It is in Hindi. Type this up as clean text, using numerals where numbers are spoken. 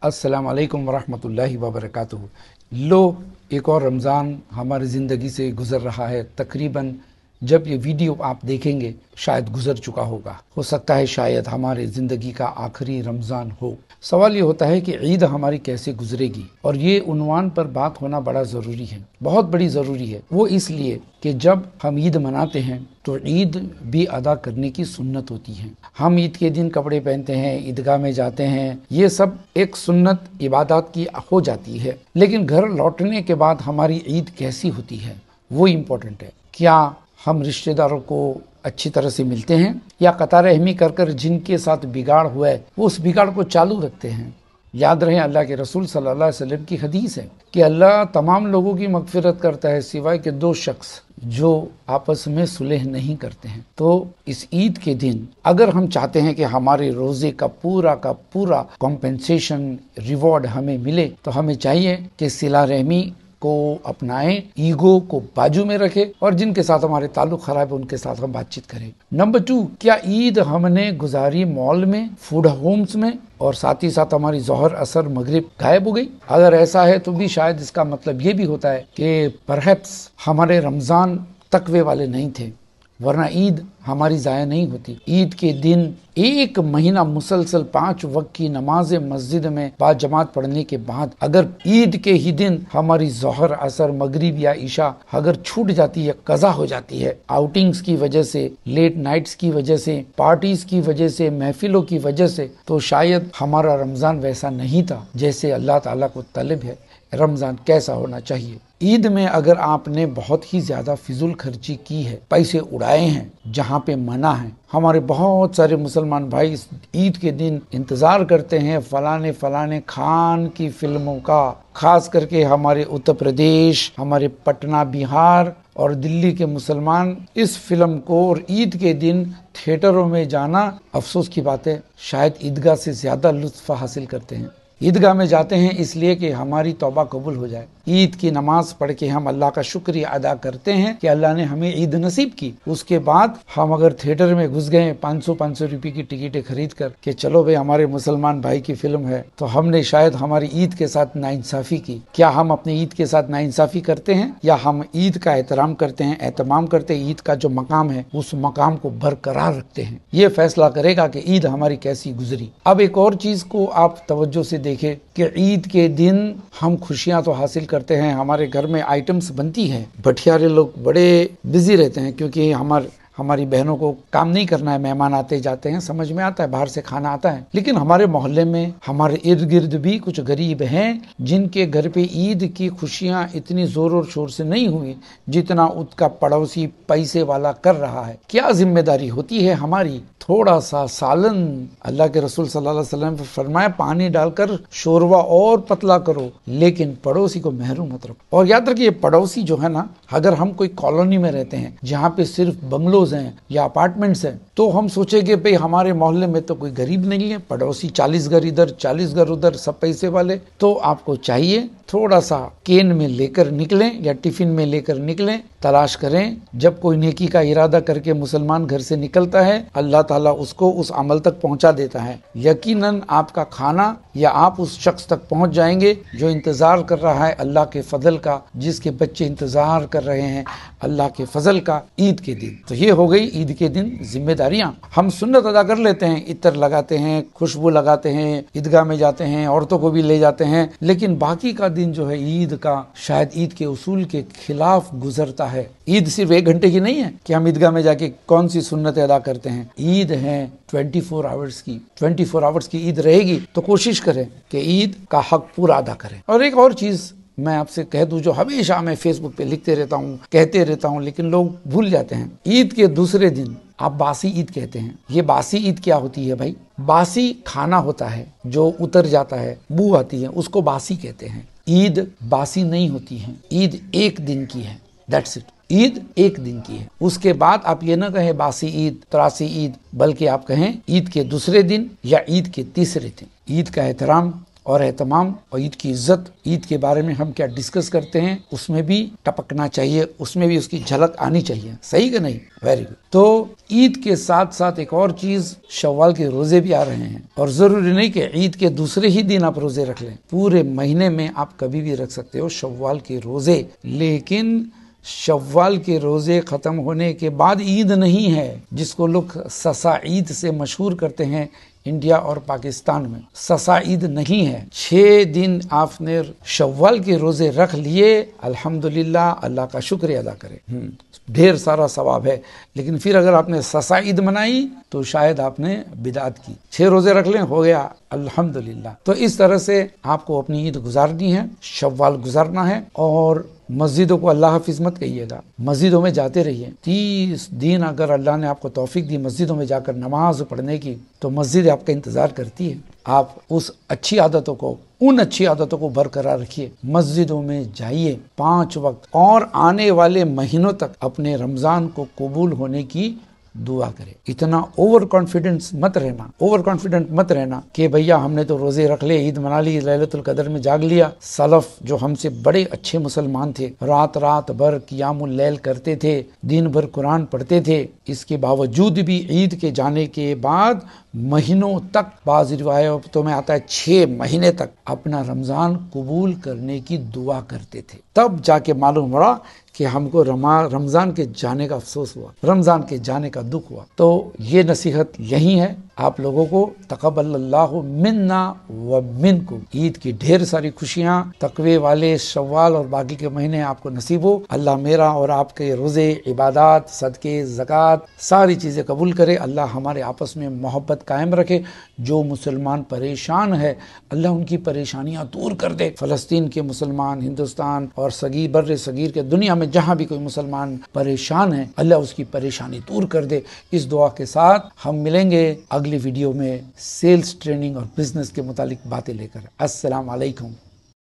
अस्सलाम वालेकुम वरहमतुल्लाहि वबरकातुहू। लो, एक और रमज़ान हमारी ज़िंदगी से गुज़र रहा है। तकरीबन जब ये वीडियो आप देखेंगे शायद गुज़र चुका होगा। हो सकता है शायद हमारे ज़िंदगी का आखिरी रमज़ान हो। सवाल ये होता है कि ईद हमारी कैसे गुजरेगी, और ये उन्वान पर बात होना बड़ा ज़रूरी है, बहुत बड़ी ज़रूरी है। वो इसलिए कि जब हम ईद मनाते हैं तो ईद भी अदा करने की सुन्नत होती है। हम ईद के दिन कपड़े पहनते हैं, ईदगाह में जाते हैं, ये सब एक सुन्नत इबादत की हो जाती है। लेकिन घर लौटने के बाद हमारी ईद कैसी होती है वो इम्पोर्टेंट है। क्या हम रिश्तेदारों को अच्छी तरह से मिलते हैं, या कतार रहमी कर कर जिनके साथ बिगाड़ हुआ है वो उस बिगाड़ को चालू रखते हैं। याद रहे, अल्लाह के रसूल सल्लल्लाहु अलैहि वसल्लम की हदीस है कि अल्लाह तमाम लोगों की मगफिरत करता है सिवाय के दो शख्स जो आपस में सुलह नहीं करते हैं। तो इस ईद के दिन अगर हम चाहते हैं कि हमारे रोजे का पूरा कॉम्पेंसेशन रिवॉर्ड हमें मिले, तो हमें चाहिए कि सिला रहमी को अपनाएं, ईगो को बाजू में रखें, और जिनके साथ हमारे ताल्लुक खराब है उनके साथ हम बातचीत करें। नंबर 2, क्या ईद हमने गुजारी मॉल में, फूड होम्स में, और साथ ही साथ हमारी जोहर असर मगरिब गायब हो गई? अगर ऐसा है तो भी शायद इसका मतलब ये भी होता है कि परहैप्स हमारे रमजान तकवे वाले नहीं थे, वरना ईद हमारी ज़ाया नहीं होती। ईद के दिन एक महीना मुसलसल 5 वक्त की नमाज मस्जिद में बाजमात पढ़ने के बाद अगर ईद के ही दिन हमारी जोहर असर मगरिब या ईशा अगर छूट जाती है, कज़ा हो जाती है, आउटिंग्स की वजह से, लेट नाइट्स की वजह से, पार्टीज की वजह से, महफिलों की वजह से, तो शायद हमारा रमजान वैसा नहीं था जैसे अल्लाह ताला को तलब है। रमजान कैसा होना चाहिए? ईद में अगर आपने बहुत ही ज्यादा फिजूल खर्ची की है, पैसे उड़ाए हैं जहाँ पे मना है, हमारे बहुत सारे मुसलमान भाई इस ईद के दिन इंतजार करते हैं फलाने खान की फिल्मों का। खास करके हमारे उत्तर प्रदेश, हमारे पटना बिहार और दिल्ली के मुसलमान इस फिल्म को और ईद के दिन थिएटरों में जाना, अफसोस की बात है, शायद ईदगाह से ज्यादा लुत्फ हासिल करते हैं। ईदगाह में जाते हैं इसलिए कि हमारी तौबा कबूल हो जाए। ईद की नमाज पढ़ के हम अल्लाह का शुक्रिया अदा करते हैं कि अल्लाह ने हमें ईद नसीब की। उसके बाद हम अगर थिएटर में घुस गए 500 रुपए की टिकटें खरीद कर कि चलो भाई हमारे मुसलमान भाई की फिल्म है, तो हमने शायद हमारी ईद के साथ नाइंसाफी की। क्या हम अपनी ईद के साथ नाइंसाफी करते हैं, या हम ईद का एहतराम करते हैं, एहतमाम करते हैं, ईद का जो मकाम है उस मकाम को बरकरार रखते हैं? ये फैसला करेगा कि ईद हमारी कैसी गुजरी। अब एक और चीज को आप तवज्जो से देखें कि ईद के दिन हम खुशियां तो हासिल करते हैं, हमारे घर में आइटम्स बनती है, भटियारे लोग बड़े बिजी रहते हैं क्योंकि हमारी बहनों को काम नहीं करना है, मेहमान आते जाते हैं, समझ में आता है, बाहर से खाना आता है। लेकिन हमारे मोहल्ले में, हमारे इर्द गिर्द भी कुछ गरीब हैं जिनके घर पे ईद की खुशियां इतनी जोर और शोर से नहीं हुई जितना उसका पड़ोसी पैसे वाला कर रहा है। क्या जिम्मेदारी होती है हमारी? थोड़ा सा सालन, अल्लाह के रसूल सल्लल्लाहु अलैहि वसल्लम ने फरमाया पानी डालकर शोरवा और पतला करो, लेकिन पड़ोसी को महरूम मत रखो। और याद रखिए, पड़ोसी जो है ना, अगर हम कोई कॉलोनी में रहते हैं जहाँ पे सिर्फ बंगलोज हैं या अपार्टमेंट्स हैं, तो हम सोचेंगे भाई हमारे मोहल्ले में तो कोई गरीब नहीं है, पड़ोसी 40 घर इधर 40 घर उधर, सब पैसे वाले। तो आपको चाहिए थोड़ा सा केन में लेकर निकलें या टिफिन में लेकर निकलें, तलाश करें। जब कोई नेकी का इरादा करके मुसलमान घर से निकलता है, अल्लाह ताला उसको उस अमल तक पहुंचा देता है। यकीनन आपका खाना या आप उस शख्स तक पहुंच जाएंगे जो इंतजार कर रहा है अल्लाह के फजल का, जिसके बच्चे इंतजार कर रहे हैं अल्लाह के फजल का ईद के दिन। तो ये हो गई ईद के दिन जिम्मेदारियां। हम सुन्नत अदा कर लेते हैं, इत्र लगाते हैं, खुशबू लगाते हैं, ईदगाह में जाते हैं, औरतों को भी ले जाते हैं, लेकिन बाकी का दिन जो है ईद का, शायद ईद के उसूल के खिलाफ गुजरता है। ईद सिर्फ 1 घंटे की नहीं है कि हम ईदगाह में जाके कौन सी सुन्नत अदा करते हैं। ईद है 24 आवर्स की, 24 आवर्स की ईद रहेगी। तो कोशिश करें कि ईद का हक पूरा अदा करें। और एक और चीज मैं आपसे कह दूं जो हमेशा मैं फेसबुक पे लिखते रहता हूँ, कहते रहता हूँ, लेकिन लोग भूल जाते हैं। ईद के दूसरे दिन आप बासी ईद कहते हैं। ये बासी ईद क्या होती है भाई? बासी खाना होता है जो उतर जाता है, बू आती है, उसको बासी कहते हैं। ईद बासी नहीं होती है, ईद 1 दिन की है, दैट्स इट। ईद 1 दिन की है। उसके बाद आप ये ना कहें बासी ईद, त्रासी ईद, बल्कि आप कहें ईद के दूसरे दिन या ईद के तीसरे दिन। ईद का एहतराम और एहतमाम और ईद की इज्जत, ईद के बारे में हम क्या डिस्कस करते हैं उसमें भी टपकना चाहिए, उसमें भी उसकी झलक आनी चाहिए। सही कि नहीं? Very good. तो ईद के साथ साथ एक और चीज, शव्वाल के रोजे भी आ रहे हैं और जरूरी नहीं कि ईद के दूसरे ही दिन आप रोजे रख लें, पूरे महीने में आप कभी भी रख सकते हो शव्वाल के रोजे। लेकिन शव्वाल के रोजे खत्म होने के बाद ईद नहीं है, जिसको लोग ससा ईद से मशहूर करते हैं इंडिया और पाकिस्तान में। ससा ईद नहीं है। 6 दिन आपने शव्वाल के रोजे रख लिए, अल्हम्दुलिल्लाह, अल्लाह का शुक्र अदा करें, ढेर सारा सवाब है। लेकिन फिर अगर आपने ससा ईद मनाई तो शायद आपने बिदात की। 6 रोजे रख लें, हो गया, अल्हम्दुलिल्लाह। तो इस तरह से आपको अपनी ईद गुजारनी है, शव्वाल गुजारना है। और मस्जिदों को अल्लाह हाफिज मत कहिएगा, मस्जिदों में जाते रहिए। 30 दिन अगर अल्लाह ने आपको तौफीक दी मस्जिदों में जाकर नमाज पढ़ने की, तो मस्जिद आपका इंतजार करती है। आप उस अच्छी आदतों को, उन अच्छी आदतों को बरकरार रखिए, मस्जिदों में जाइए 5 वक्त, और आने वाले महीनों तक अपने रमजान को कबूल होने की दुआ करें। इतना ओवर कॉन्फिडेंस मत रहना, ओवर कॉन्फिडेंट मत रहना कि भैया हमने तो रोजे रख ले, ईद मना ली, लैलतुल कदर में जाग लिया। सलफ जो हमसे बड़े अच्छे मुसलमान थे, रात रात भर कियामुल लैल करते थे, दिन भर कुरान पढ़ते थे, इसके बावजूद भी ईद के जाने के बाद महीनों तक, बाज़ रिवायतों में आता है 6 महीने तक अपना रमजान कबूल करने की दुआ करते थे। तब जाके मालूम पड़ा कि हमको रमजान के जाने का अफसोस हुआ, रमजान के जाने का दुख हुआ। तो ये नसीहत यही है आप लोगों को। तक़ब्बलल्लाहु मिन्ना व मिनकुम। ईद की ढेर सारी खुशियाँ, तकवे वाले शव्वाल और बाकी के महीने आपको नसीब हो। अल्लाह मेरा और आपके रोजे, इबादत, सदके, ज़कात सारी चीज़ें कबूल करे। अल्लाह हमारे आपस में मोहब्बत कायम रखे। जो मुसलमान परेशान है, अल्लाह उनकी परेशानियाँ दूर कर दे। फ़लस्तीन के मुसलमान, हिंदुस्तान और सगीर बर्रे सगीर के दुनिया में जहाँ भी कोई मुसलमान परेशान है, अल्लाह उसकी परेशानी दूर कर दे। इस दुआ के साथ हम मिलेंगे अगली वीडियो में सेल्स ट्रेनिंग और बिजनेस के मुतालिक बातें लेकर। अस्सलाम वालेकुम।